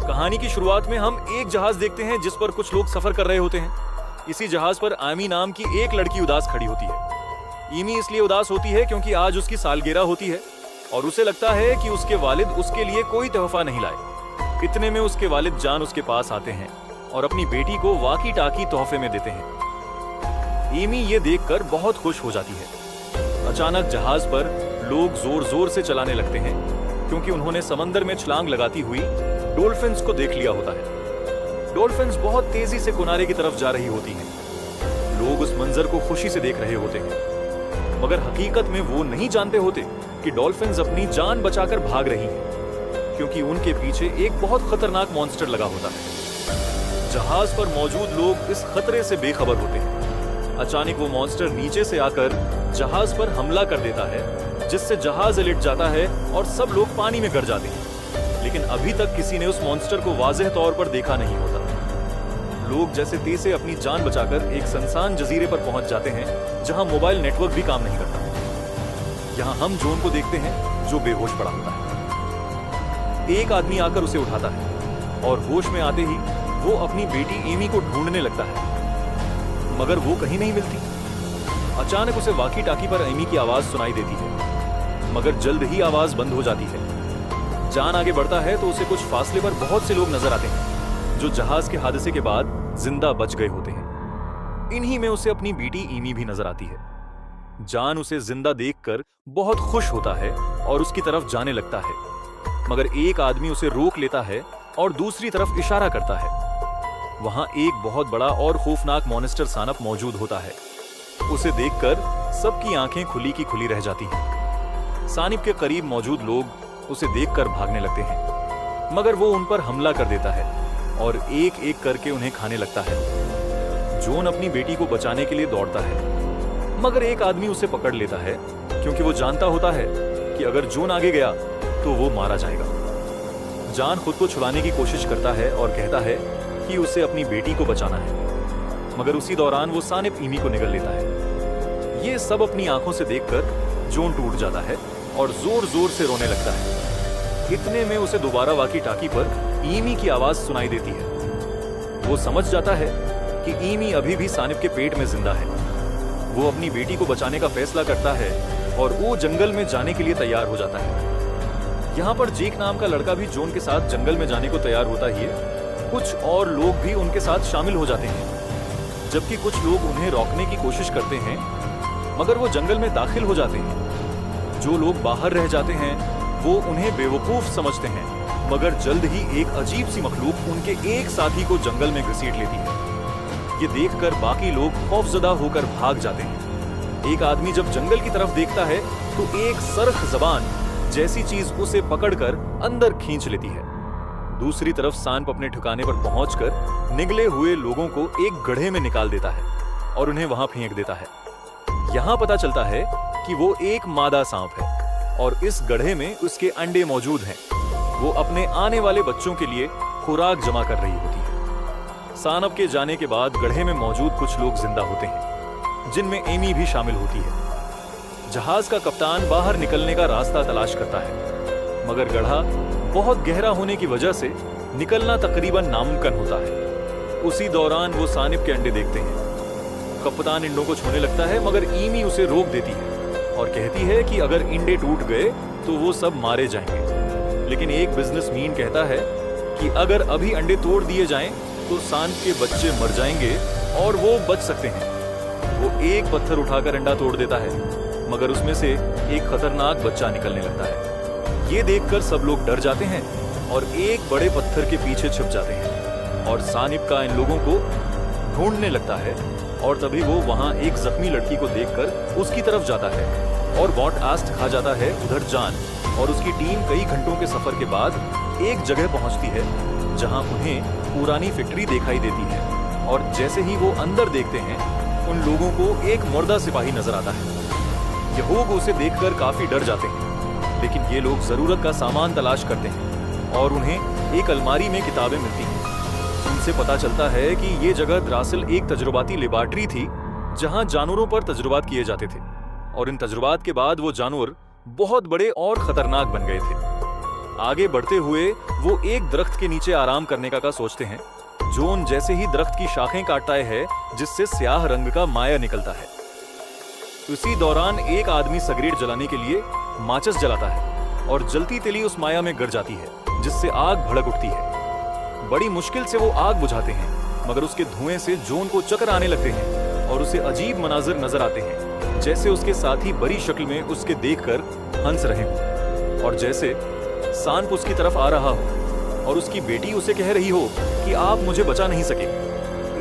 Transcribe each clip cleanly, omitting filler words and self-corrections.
कहानी की शुरुआत में हम एक जहाज देखते हैं जिस पर कुछ लोग सफर कर रहे होते हैं। इसी जहाज पर आमी नाम की एक लड़की उदास खड़ी होती है। ईमी इसलिए उदास होती है क्योंकि आज उसकी सालगिरह होती है और उसे लगता है कि उसके वालिद उसके लिए कोई तोहफा नहीं लाए। इतने में उसके वालिद जान उसके पास आते हैं और अपनी बेटी को वाकी टाकी तोहफे में देते हैं। ईमी ये देखकर बहुत खुश हो जाती है। अचानक जहाज पर लोग जोर जोर से चलाने लगते हैं क्योंकि उन्होंने समंदर में छलांग लगाती हुई डॉल्फिन्स को देख लिया होता है। डॉल्फिन्स बहुत तेजी से किनारे की तरफ जा रही होती हैं। लोग उस मंजर को खुशी से देख रहे होते हैं, मगर हकीकत में वो नहीं जानते होते कि डॉल्फिन्स अपनी जान बचाकर भाग रही हैं, क्योंकि उनके पीछे एक बहुत खतरनाक मॉन्स्टर लगा होता है। जहाज पर मौजूद लोग इस खतरे से बेखबर होते हैं। अचानक वो मॉन्स्टर नीचे से आकर जहाज पर हमला कर देता है, जिससे जहाज उलट जाता है और सब लोग पानी में गिर जाते हैं। लेकिन अभी तक किसी ने उस मॉन्स्टर को वाज़ेह तौर पर देखा नहीं होता। लोग जैसे तैसे अपनी जान बचाकर एक सुनसान जजीरे पर पहुंच जाते हैं जहां मोबाइल नेटवर्क भी काम नहीं करता। यहां हम जॉन को देखते हैं जो बेहोश पड़ा होता है। एक आदमी आकर उसे उठाता है और होश में आते ही वो अपनी बेटी एमी को ढूंढने लगता है, मगर वो कहीं नहीं मिलती। अचानक उसे वाकी टाकी पर एमी की आवाज सुनाई देती है, मगर जल्द ही आवाज बंद हो जाती है। जान आगे बढ़ता है तो उसे कुछ फासले पर बहुत से लोग नजर आते हैं जो जहाज के हादसे के बाद जिंदा बच गए होते हैं। इन्हीं में उसे अपनी बेटी ईमी भी नजर आती है। जान उसे जिंदा देखकर बहुत खुश होता है और उसकी तरफ जाने लगता है, मगर एक आदमी उसे रोक लेता है और दूसरी तरफ इशारा करता है। वहां एक बहुत बड़ा और खौफनाक मॉन्स्टर सानप मौजूद होता है। उसे देखकर सबकी आंखें खुली की खुली रह जाती हैं। सानिप के करीब मौजूद लोग उसे देखकर भागने लगते हैं, मगर वो उन पर हमला कर देता है और एक एक करके उन्हें खाने लगता है। जॉन अपनी बेटी को बचाने के लिए दौड़ता है, मगर एक आदमी उसे पकड़ लेता है क्योंकि वो जानता होता है कि अगर जॉन आगे गया तो वो मारा जाएगा। जान खुद को छुड़ाने की कोशिश करता है और कहता है कि उसे अपनी बेटी को बचाना है, मगर उसी दौरान वो सानिप ईमी को निगल लेता है। ये सब अपनी आंखों से देखकर जॉन टूट जाता है और जोर जोर से रोने लगता है। इतने में उसे दोबारा वाकी टाकी पर ईमी की आवाज सुनाई देती है। वो समझ जाता है कि ईमी अभी भी सानिप के पेट में जिंदा है। वो अपनी बेटी को बचाने का फैसला करता है और वो जंगल में जाने के लिए तैयार हो जाता है। यहाँ पर जेक नाम का लड़का भी जॉन के साथ जंगल में जाने को तैयार होता ही है। कुछ और लोग भी उनके साथ शामिल हो जाते हैं, जबकि कुछ लोग उन्हें रोकने की कोशिश करते हैं, मगर वो जंगल में दाखिल हो जाते हैं। जो लोग बाहर रह जाते हैं वो उन्हें बेवकूफ समझते हैं, मगर जल्द ही एक अजीब सी मखलूक उनके एक साथी को जंगल में घसीट लेती है। ये देखकर बाकी लोग खौफजदा होकर भाग जाते हैं। एक आदमी जब जंगल की तरफ देखता है तो एक सरख जबान जैसी चीज उसे पकड़कर अंदर खींच लेती है। दूसरी तरफ सांप अपने ठिकाने पर पहुंचकर निगले हुए लोगों को एक गड्ढे में निकाल देता है और उन्हें वहां फेंक देता है। यहाँ पता चलता है कि वो एक मादा सांप है और इस गड्ढे में उसके अंडे मौजूद हैं। वो अपने आने वाले बच्चों के लिए खुराक जमा कर रही होती है। सांप के जाने के बाद गड्ढे में मौजूद कुछ लोग जिंदा होते हैं, जिनमें एमी भी शामिल होती है। जहाज का कप्तान बाहर निकलने का रास्ता तलाश करता है, मगर गड्ढा बहुत गहरा होने की वजह से निकलना तकरीबन नामुमकिन होता है। उसी दौरान वो सानिप के अंडे देखते हैं। कप्तान इंडों को छूने लगता है, मगर ईमी उसे रोक देती है और कहती है कि अगर इंडे टूट गए तो वो सब मारे जाएंगे। लेकिन एक बिजनेसमैन कहता है कि अगर अभी अंडे तोड़ दिए जाएं तो सांप के बच्चे मर जाएंगे और वो बच सकते हैं। वो एक पत्थर उठाकर अंडा तोड़ देता है, मगर उसमें से एक खतरनाक बच्चा निकलने लगता है। ये देखकर सब लोग डर जाते हैं और एक बड़े पत्थर के पीछे छिप जाते हैं और सानिप का इन लोगों को ढूंढने लगता है। और तभी वो वहां एक जख्मी लड़की को देखकर उसकी तरफ जाता है और वॉट आस्ट खा जाता है उधर जान और उसकी टीम कई घंटों के सफर के बाद एक जगह पहुंचती है जहां उन्हें पुरानी फैक्ट्री दिखाई देती है। और जैसे ही वो अंदर देखते हैं उन लोगों को एक मुर्दा सिपाही नजर आता है। ये लोग उसे देखकर काफी डर जाते हैं, लेकिन ये लोग जरूरत का सामान तलाश करते हैं और उन्हें एक अलमारी में किताबें मिलती हैं। उनसे पता चलता है कि ये जगह दरअसल एक तजुर्बाती लेबॉरेटरी थी जहां जानवरों पर तजुर्बात किए जाते थे और इन तजुर्बात के बाद वो जानवर बहुत बड़े और खतरनाक बन गए थे। आगे बढ़ते हुए वो एक दरख्त के नीचे आराम करने का सोचते हैं। जॉन जैसे ही दरख्त की शाखें काटता है जिससे स्याह रंग का माया निकलता है। इसी दौरान एक आदमी सिगरेट जलाने के लिए माचिस जलाता है और जलती तिली उस माया में गिर जाती है जिससे आग भड़क उठती है। बड़ी मुश्किल से वो आग बुझाते हैं, मगर उसके धुएं से जॉन को चक्कर आने लगते हैं और उसे अजीब मनाजिर नजर आते हैं, जैसे उसके साथी बड़ी शक्ल में उसके देखकर हंस रहे हों और जैसे सांप उसकी तरफ आ रहा हो और उसकी बेटी उसे कह रही हो कि आप मुझे बचा नहीं सके।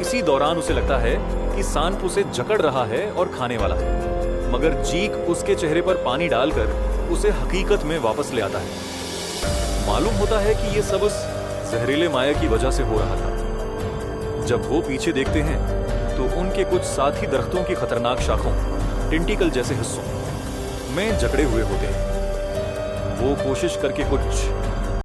इसी दौरान उसे लगता है कि सांप उसे जकड़ रहा है और खाने वाला है, मगर जीक उसके चेहरे पर पानी डालकर उसे हकीकत में वापस ले आता है। मालूम होता है कि यह सब उस जहरीले माया की वजह से हो रहा था। जब वो पीछे देखते हैं तो उनके कुछ साथी दरख्तों की खतरनाक शाखों, टेंटिकल जैसे हिस्सों में जकड़े हुए होते हैं। वो कोशिश करके कुछ